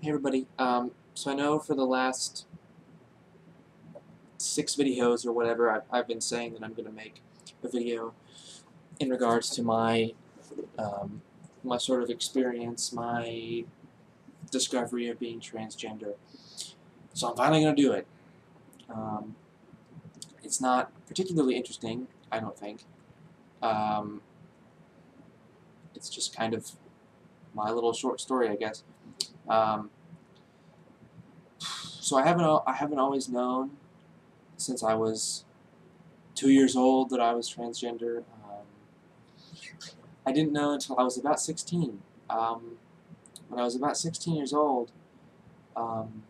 Hey everybody, so I know for the last 6 videos or whatever, I've been saying that I'm going to make a video in regards to my sort of experience, my discovery of being transgender. So I'm finally going to do it. Um, it's not particularly interesting, I don't think. Um, it's just kind of my little short story, I guess. Um, so I haven't always known since I was 2 years old that I was transgender. I didn't know until I was about 16. When I was about 16 years old, um,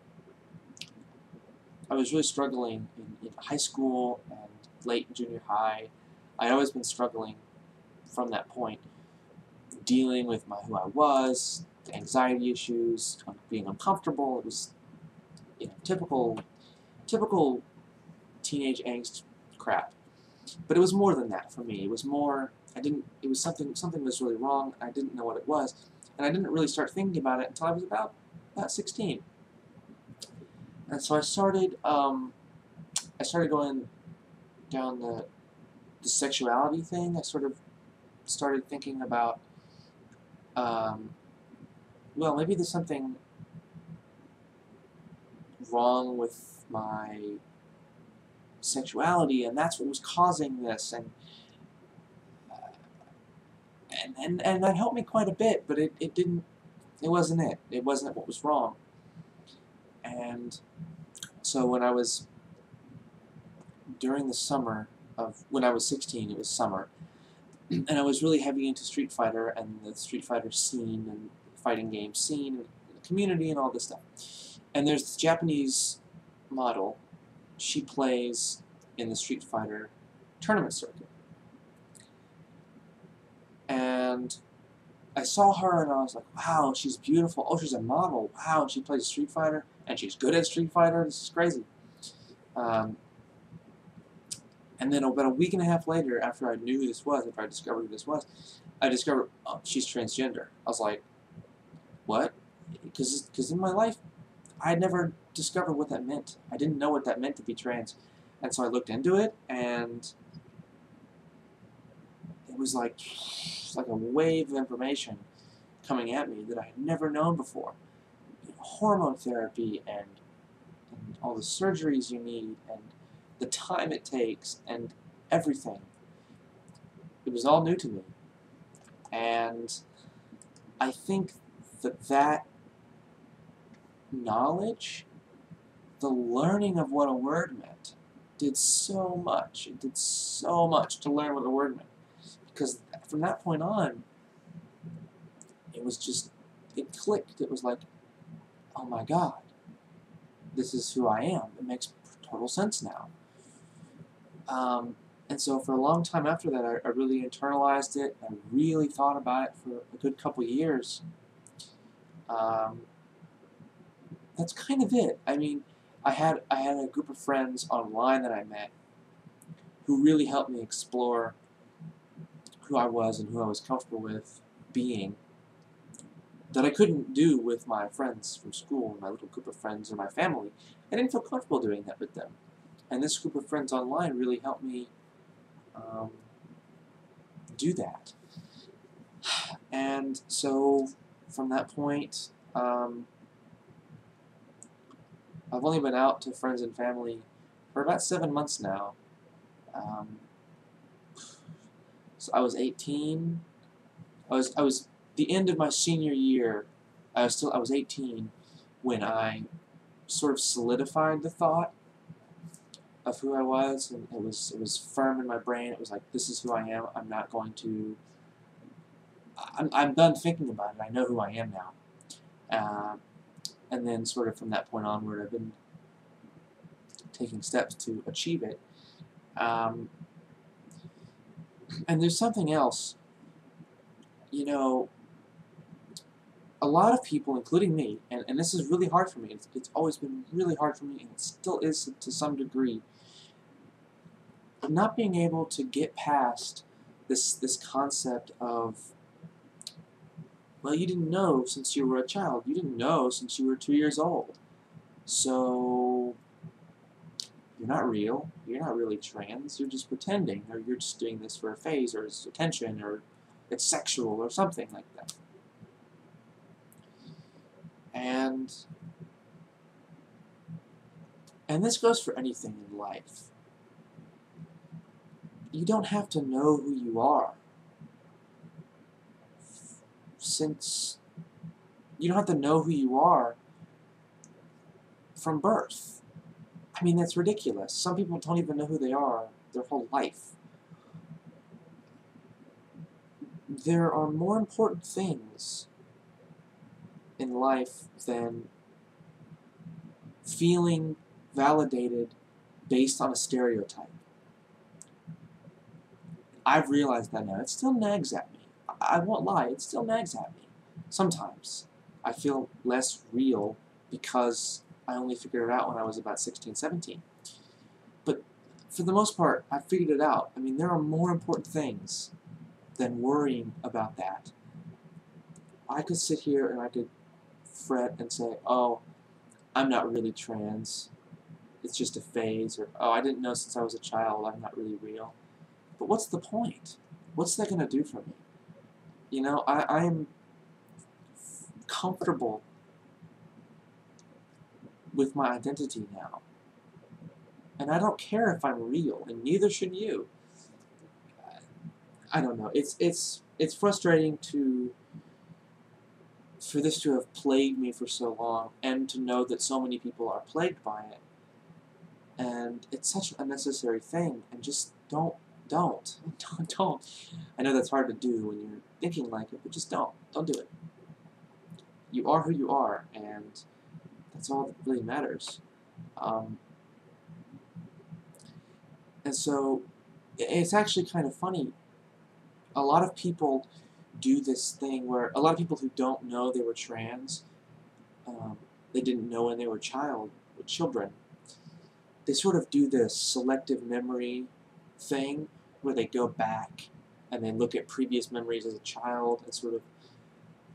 I was really struggling in high school and late junior high. I'd always been struggling from that point, dealing with who I was, the anxiety issues, being uncomfortable. It was, typical teenage angst crap. But it was more than that for me. It was more. I didn't. It was something was really wrong. I didn't know what it was, and I didn't really start thinking about it until I was about 16. And so I started going down the sexuality thing. I sort of started thinking about, well, maybe there's something wrong with my sexuality, and that's what was causing this, and that helped me quite a bit, but it didn't, it wasn't it. It wasn't what was wrong. And so during the summer when I was 16, it was summer, and I was really heavy into Street Fighter and the Street Fighter scene and fighting game scene and the community and all this stuff. And there's this Japanese model. She plays in the Street Fighter tournament circuit. And I saw her and I was like, wow, she's beautiful. Oh, she's a model. Wow, and she plays Street Fighter and she's good at Street Fighter. This is crazy. And then about a week and a half later, after I knew who this was, after I discovered who this was, I discovered, oh, she's transgender. I was like, what? Because in my life, I had never discovered what that meant. I didn't know what that meant to be trans. And so I looked into it, and it was like a wave of information coming at me that I had never known before. Hormone therapy and all the surgeries you need and the time it takes and everything. It was all new to me. And I think that knowledge, the learning of what a word meant, did so much. It did so much to learn what a word meant. Because from that point on, it clicked. It was like, oh my God, this is who I am. It makes total sense now. And so for a long time after that, I really internalized it. I really thought about it for a good couple years. That's kind of it. I mean, I had a group of friends online that I met who really helped me explore who I was and who I was comfortable with being, that I couldn't do with my friends from school, my little group of friends, or my family. I didn't feel comfortable doing that with them. And this group of friends online really helped me do that. And so from that point, I've only been out to friends and family for about 7 months now. So I was 18. I was the end of my senior year. I was 18 when I sort of solidified the thought of who I was, and it was firm in my brain. It was like, this is who I am. I'm not going to. I'm done thinking about it. I know who I am now. And then sort of from that point onward, I've been taking steps to achieve it. And there's something else. You know, a lot of people, including me, and this is really hard for me. It's always been really hard for me, and it still is to some degree. Not being able to get past this concept of Well, you didn't know since you were a child. You didn't know since you were 2 years old. So you're not real. You're not really trans. You're just pretending, or you're just doing this for a phase, or it's attention, or it's sexual, or something like that. And this goes for anything in life. You don't have to know who you are. Since you don't have to know who you are from birth. I mean, that's ridiculous. Some people don't even know who they are their whole life. There are more important things in life than feeling validated based on a stereotype. I've realized that now. It still nags at me. I won't lie, it still nags at me. Sometimes I feel less real because I only figured it out when I was about 16, 17. But for the most part, I figured it out. I mean, there are more important things than worrying about that. I could sit here and I could fret and say, oh, I'm not really trans. It's just a phase. Or, oh, I didn't know since I was a child. I'm not really real. But what's the point? What's that going to do for me? You know, I'm comfortable with my identity now. And I don't care if I'm real, and neither should you. I don't know. It's frustrating for this to have plagued me for so long, and to know that so many people are plagued by it. And it's such an unnecessary thing, and just don't. I know that's hard to do when you're thinking like it, but just don't do it. You are who you are, and that's all that really matters. And so, it's actually kind of funny. A lot of people do this thing where, a lot of people who don't know they were trans, they didn't know when they were children, they sort of do this selective memory thing where they go back and they look at previous memories as a child and sort of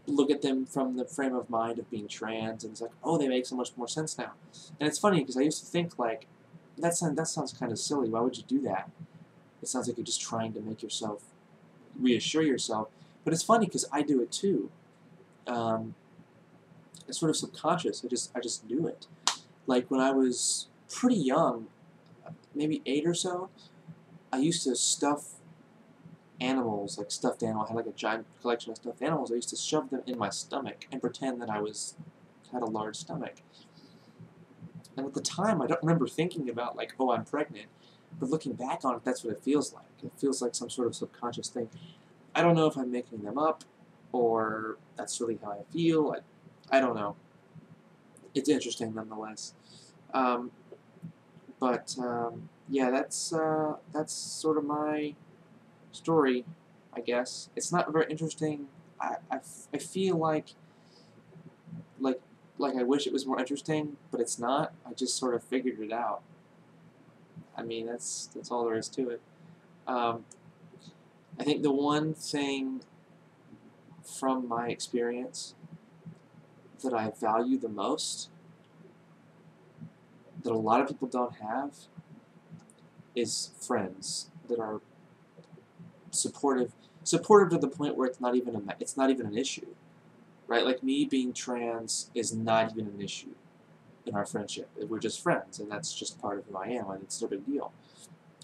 look at them from the frame of mind of being trans, and it's like, oh, they make so much more sense now. And it's funny because I used to think like, that sounds kind of silly. Why would you do that? It sounds like you're just trying to make yourself reassure yourself. But it's funny because I do it too. It's sort of subconscious. I just do it. Like when I was pretty young, maybe 8 or so, I used to stuff animals, like stuffed animals. I had like a giant collection of stuffed animals. I used to shove them in my stomach and pretend that I had a large stomach. And at the time, I don't remember thinking about like, oh, I'm pregnant. But looking back on it, that's what it feels like. It feels like some sort of subconscious thing. I don't know if I'm making them up, or that's really how I feel. I don't know. It's interesting nonetheless. Yeah, that's sort of my story, I guess. It's not very interesting. I feel like I wish it was more interesting, but it's not. I just sort of figured it out. I mean, that's all there is to it. I think the one thing from my experience that I value the most, that a lot of people don't have, is friends that are supportive to the point where it's not even an issue, right? Like me being trans is not even an issue in our friendship. We're just friends, and that's just part of who I am, and it's no big deal.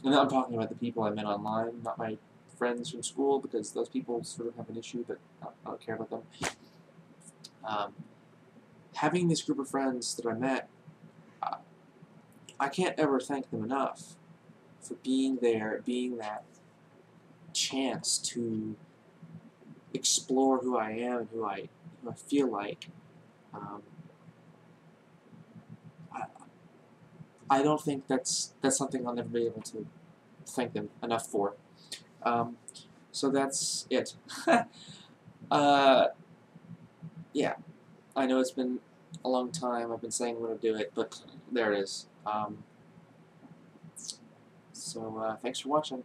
And I'm talking about the people I met online, not my friends from school, because those people sort of have an issue, but I don't care about them. Having this group of friends that I met, I can't ever thank them enough for being there, being that chance to explore who I am and who I feel like. I don't think that's something I'll never be able to thank them enough for. So that's it. Yeah, I know it's been a long time. I've been saying I'm going to do it, but there it is. Thanks for watching.